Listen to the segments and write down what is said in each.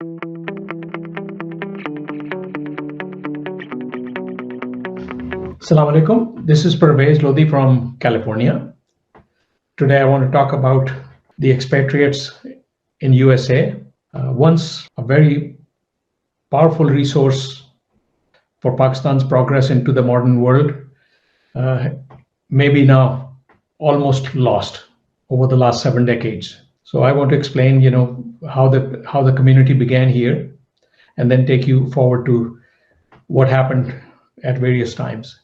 Assalamu alaikum. This is Parvez Lodi from California. Today I want to talk about the expatriates in USA. Once a very powerful resource for Pakistan's progress into the modern world, maybe now almost lost over the last 7 decades. So I want to explain, how the community began here, and then take you forward to what happened at various times.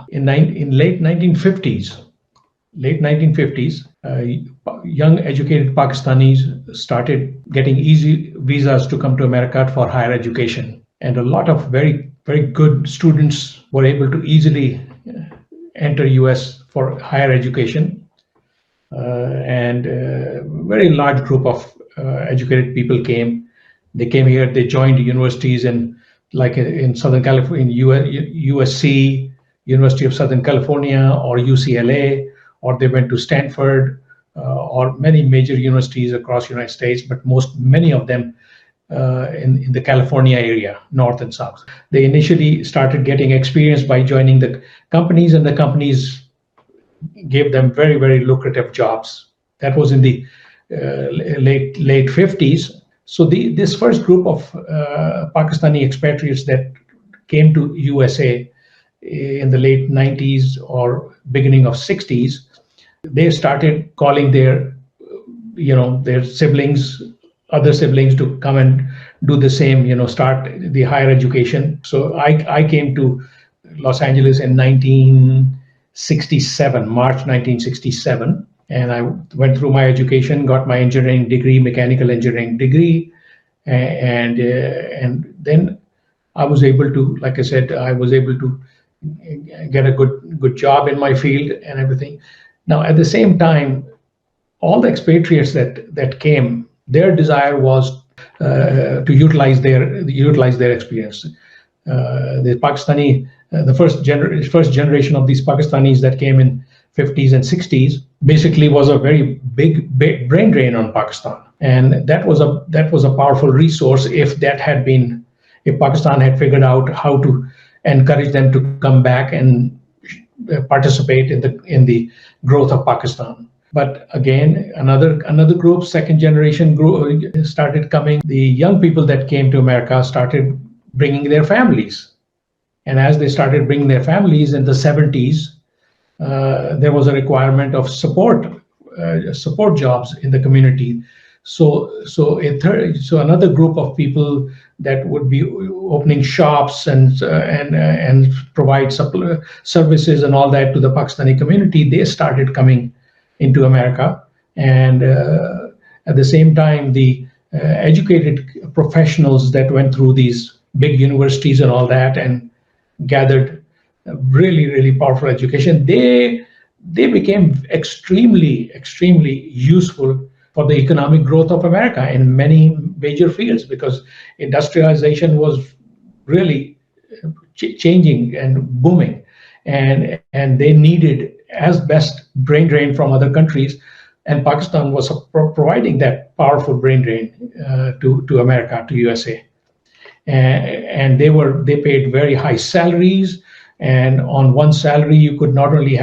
In late 1950s, young educated Pakistanis started getting easy visas to come to America for higher education, and a lot of very, very good students were able to easily enter US for higher education, and a very large group of educated people came. They came here. They joined universities in Southern California, in USC, University of Southern California, or UCLA, or they went to Stanford, or many major universities across the United States, but many of them in the California area, north and south. They initially started getting experience by joining the companies, and the companies gave them very, very lucrative jobs. That was in the late 50s. So this first group of Pakistani expatriates that came to USA in the late 90s or beginning of 60s, they started calling their siblings, other siblings, to come and do the same, start the higher education. So I came to Los Angeles in 1967, March 1967, and I went through my education, got my engineering degree, mechanical engineering degree, and then I was able to, like I said, get a good job in my field and everything. Now, at the same time, all the expatriates that came, their desire was to utilize their experience. The Pakistani, the first generation of these Pakistanis that came in 50s and 60s, basically was a very big brain drain on Pakistan, and that was a powerful resource if Pakistan had figured out how to encourage them to come back and participate in the growth of Pakistan. But again, another group, second generation group, started coming. The young people that came to America started bringing their families, and as they started bringing their families in the 70s, there was a requirement of support jobs in the community. So another group of people that would be opening shops and provide services and all that to the Pakistani community, they started coming into America. And at the same time, the educated professionals that went through these big universities and all that and gathered really, really powerful education, they became extremely, extremely useful for the economic growth of America in many major fields, because industrialization was really changing and booming, and they needed as best brain drain from other countries, and Pakistan was providing that powerful brain drain to America, to USA, and they paid very high salaries. And on one salary, you could not only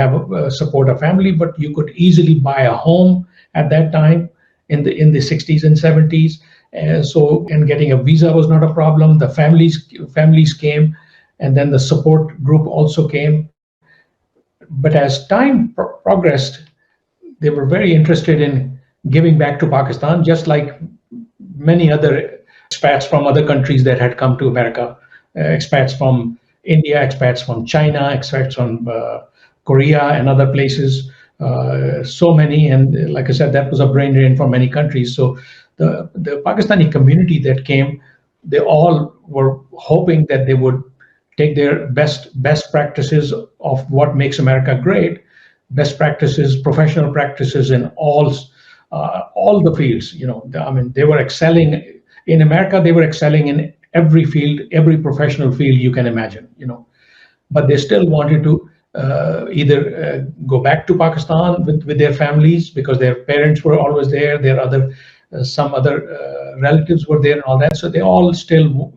support a family, but you could easily buy a home at that time in the 60s and 70s. And getting a visa was not a problem. The families came, and then the support group also came. But as time progressed, they were very interested in giving back to Pakistan, just like many other expats from other countries that had come to America, expats from India, expats from China, expats from Korea and other places, so many. And like I said, that was a brain drain for many countries. So the Pakistani community that came, they all were hoping that they would take their best practices of what makes America great, best practices, professional practices in all the fields. They were excelling in America. They were excelling in every field, every professional field you can imagine. But they still wanted to either go back to Pakistan with their families, because their parents were always there, their other some other relatives were there and all that. So they all still,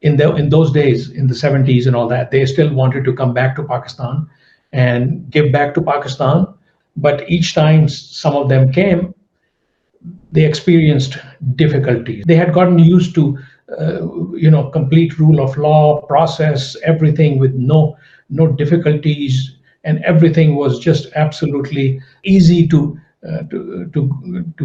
in those days, in the 70s and all that, they still wanted to come back to Pakistan and give back to Pakistan. But each time some of them came, they experienced difficulties. They had gotten used to, complete rule of law, process, everything with no difficulties, and everything was just absolutely easy to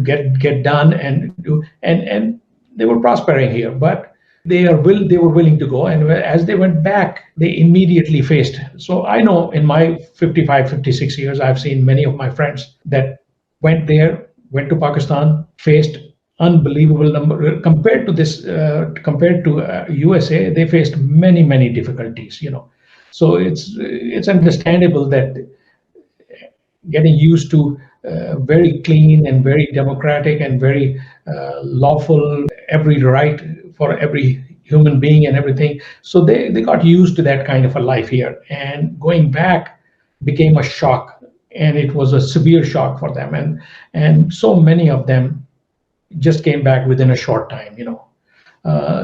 get done and they were prospering here. But they were willing to go, and as they went back, they immediately faced. So I know in my 55, 56 years, I've seen many of my friends that went to Pakistan, faced unbelievable number compared to USA. They faced many difficulties. So it's understandable that getting used to very clean and very democratic and very lawful, every right for every human being and everything. So they got used to that kind of a life here, and going back became a shock, and it was a severe shock for them, and so many of them just came back within a short time.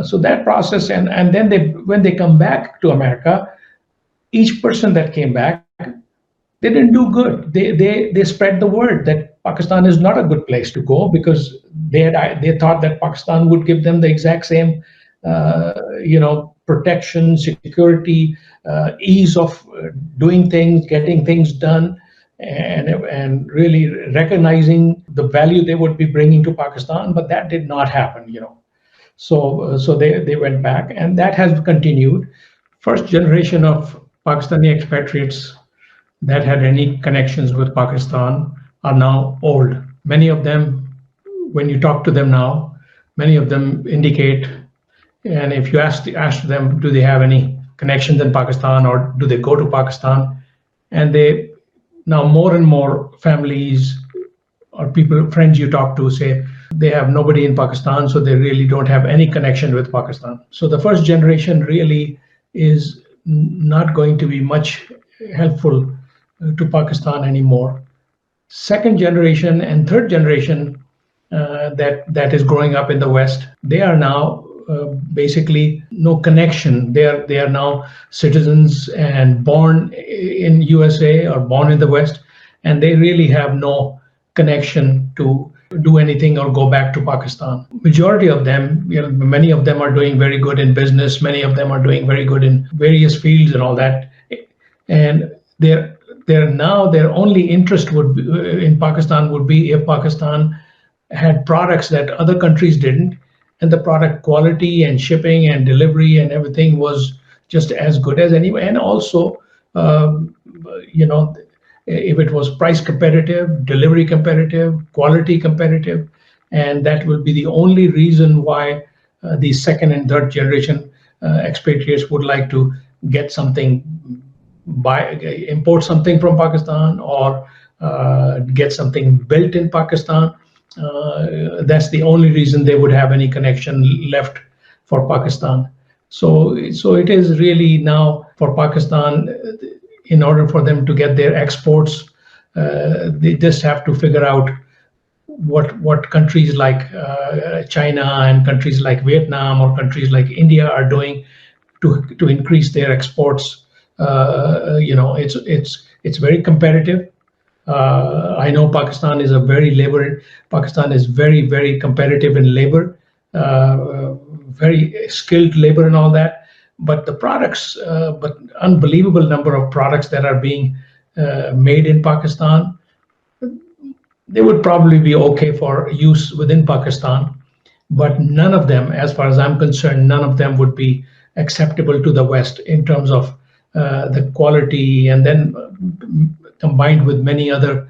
So that process, and then when they come back to America, each person that came back, they didn't do good. They spread the word that Pakistan is not a good place to go, because they thought that Pakistan would give them the exact same protection, security, ease of doing things, getting things done, and really recognizing the value they would be bringing to Pakistan. But that did not happen. So they went back, and that has continued. First generation of Pakistani expatriates that had any connections with Pakistan are now old. Many of them, when you talk to them now, many of them indicate, and if you ask them, do they have any connections in Pakistan, or do they go to Pakistan? And they now, more and more families or people, friends you talk to, say they have nobody in Pakistan, so they really don't have any connection with Pakistan. So the first generation really is not going to be much helpful to Pakistan anymore. Second generation and third generation that is growing up in the West, they are now basically no connection. They are now citizens and born in USA or born in the West, and they really have no connection to do anything or go back to Pakistan. Majority of them, many of them are doing very good in business. Many of them are doing very good in various fields and all that, and their only interest would be, in Pakistan would be if Pakistan had products that other countries didn't, and the product quality and shipping and delivery and everything was just as good as anywhere. And also, if it was price competitive, delivery competitive, quality competitive, and that will be the only reason why the second and third generation expatriates would like to get something, import something from Pakistan, or get something built in Pakistan. That's the only reason they would have any connection left for Pakistan. So it is really now for Pakistan, in order for them to get their exports, they just have to figure out what countries like China and countries like Vietnam or countries like India are doing to increase their exports. It's very competitive. I know Pakistan is Pakistan is very competitive in labor, very skilled labor and all that. But the products, but unbelievable number of products that are being made in Pakistan, they would probably be okay for use within Pakistan, but none of them, as far as I'm concerned, none of them would be acceptable to the West in terms of the quality, and then combined with many other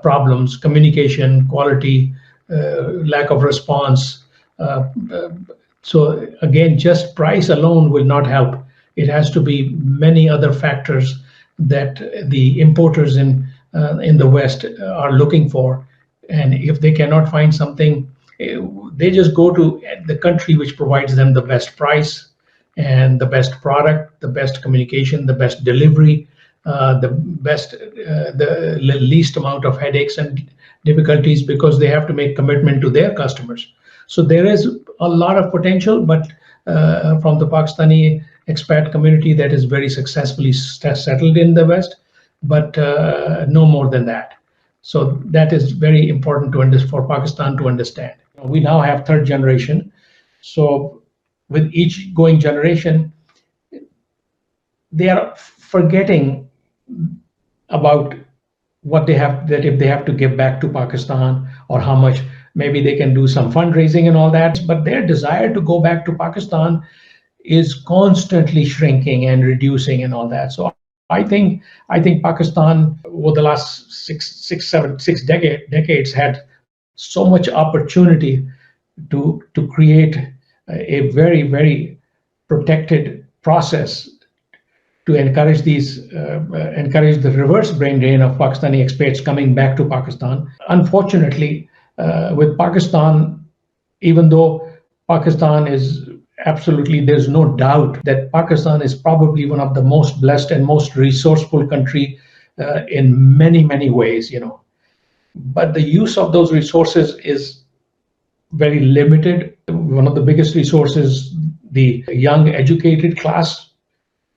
problems, communication, quality, lack of response. So again, just price alone will not help. It has to be many other factors that the importers in the West are looking for. And if they cannot find something, they just go to the country which provides them the best price and the best product, the best communication, the best delivery, the least amount of headaches and difficulties because they have to make commitment to their customers. So there is a lot of potential, but from the Pakistani expat community that is very successfully settled in the West, but no more than that. So that is very important for Pakistan to understand. We now have third generation. So with each going generation, they are forgetting about what they have, that if they have to give back to Pakistan or how much, maybe they can do some fundraising and all that, but their desire to go back to Pakistan is constantly shrinking and reducing and all that. So I think Pakistan over the last six decades had so much opportunity to create a very protected process to encourage the reverse brain drain of Pakistani expats coming back to Pakistan. Unfortunately, with Pakistan, even though Pakistan is absolutely, there's no doubt that Pakistan is probably one of the most blessed and most resourceful country in many ways, but the use of those resources is very limited. One of the biggest resources, the young educated class.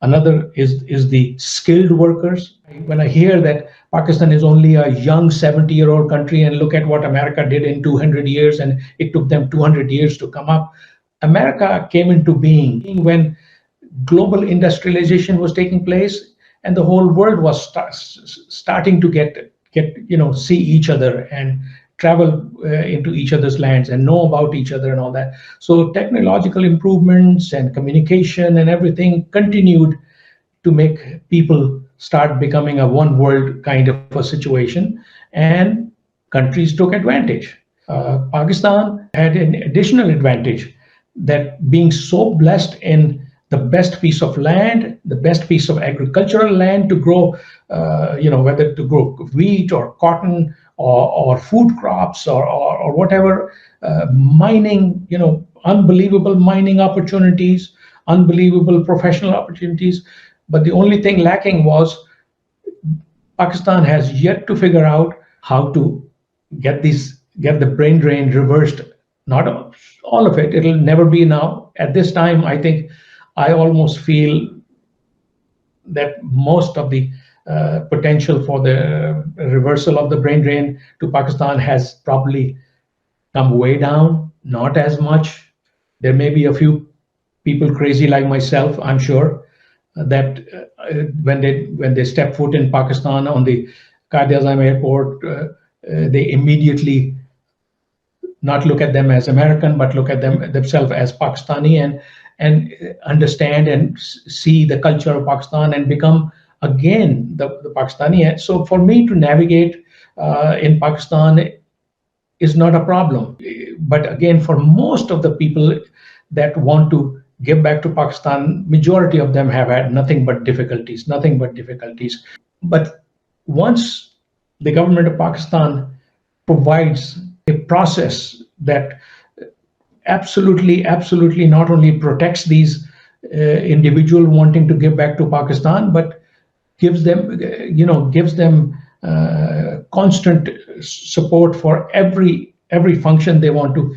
Another is the skilled workers. When I hear that Pakistan is only a young 70-year-old country, and look at what America did in 200 years, and it took them 200 years to come up. America came into being when global industrialization was taking place, and the whole world was starting to get see each other and travel into each other's lands and know about each other and all that. So technological improvements and communication and everything continued to make people start becoming a one world kind of a situation, and countries took advantage. Pakistan had an additional advantage, that being so blessed in the best piece of land, the best piece of agricultural land to grow, whether to grow wheat or cotton or food crops or whatever, mining, unbelievable mining opportunities, unbelievable professional opportunities. But the only thing lacking was Pakistan has yet to figure out how to get the brain drain reversed. Not all of it. It'll never be now. At this time, I think I almost feel that most of the potential for the reversal of the brain drain to Pakistan has probably come way down, not as much. There may be a few people crazy like myself, I'm sure, that when they step foot in Pakistan on the Quaid-e-Azam airport, they immediately not look at them as American, but look at themselves as Pakistani, and understand and see the culture of Pakistan and become again the Pakistani. So for me to navigate in Pakistan is not a problem. But again, for most of the people that want to give back to Pakistan, majority of them have had nothing but difficulties. But once the government of Pakistan provides a process that absolutely not only protects these individual wanting to give back to Pakistan, but gives them constant support for every function they want to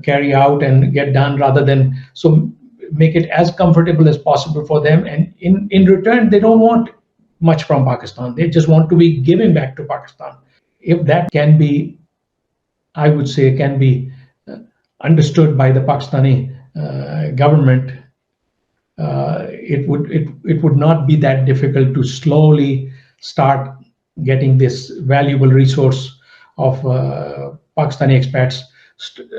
carry out and get done, rather than so make it as comfortable as possible for them. And in return, they don't want much from Pakistan. They just want to be giving back to Pakistan. If that can be, I would say, can be understood by the Pakistani government, it would not be that difficult to slowly start getting this valuable resource of Pakistani expats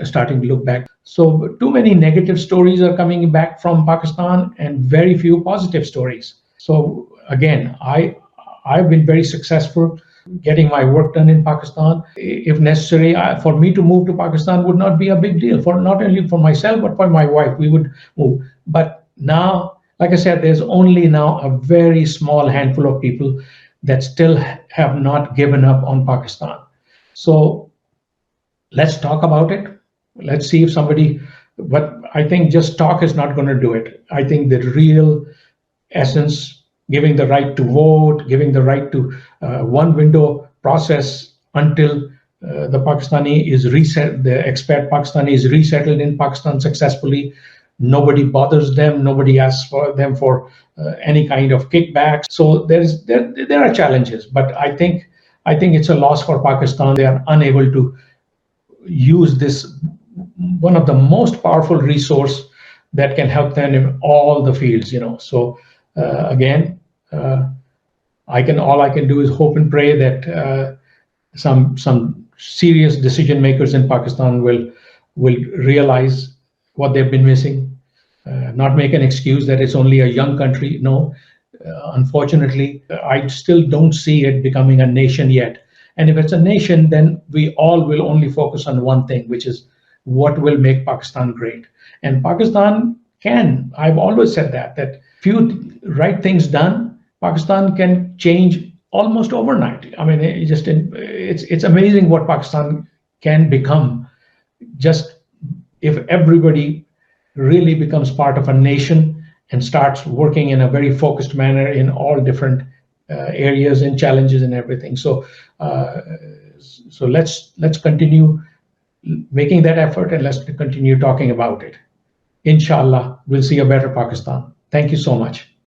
starting to look back. So too many negative stories are coming back from Pakistan and very few positive stories. So again, I've been very successful getting my work done in Pakistan. If necessary, for me to move to Pakistan would not be a big deal, for not only for myself, but for my wife, we would move. But now, like I said, there's only now a very small handful of people that still have not given up on Pakistan. So let's talk about it. Let's see if somebody, but I think just talk is not going to do it. I think the real essence, giving the right to vote, giving the right to one window process until the expat Pakistani is resettled in Pakistan successfully. Nobody bothers them. Nobody asks for them for any kind of kickbacks. So there are challenges, but I think it's a loss for Pakistan. They are unable to use this, one of the most powerful resource that can help them in all the fields. So again, all I can do is hope and pray that some serious decision makers in Pakistan will realize what they've been missing, not make an excuse that it's only a young country. No, unfortunately, I still don't see it becoming a nation yet. And if it's a nation, then we all will only focus on one thing, which is what will make Pakistan great. And Pakistan can, I've always said that few right things done, Pakistan can change almost overnight. I mean, it's amazing what Pakistan can become just if everybody really becomes part of a nation and starts working in a very focused manner in all different areas and challenges and everything. So let's continue making that effort, and let's continue talking about it. Inshallah, we'll see a better Pakistan. Thank you so much.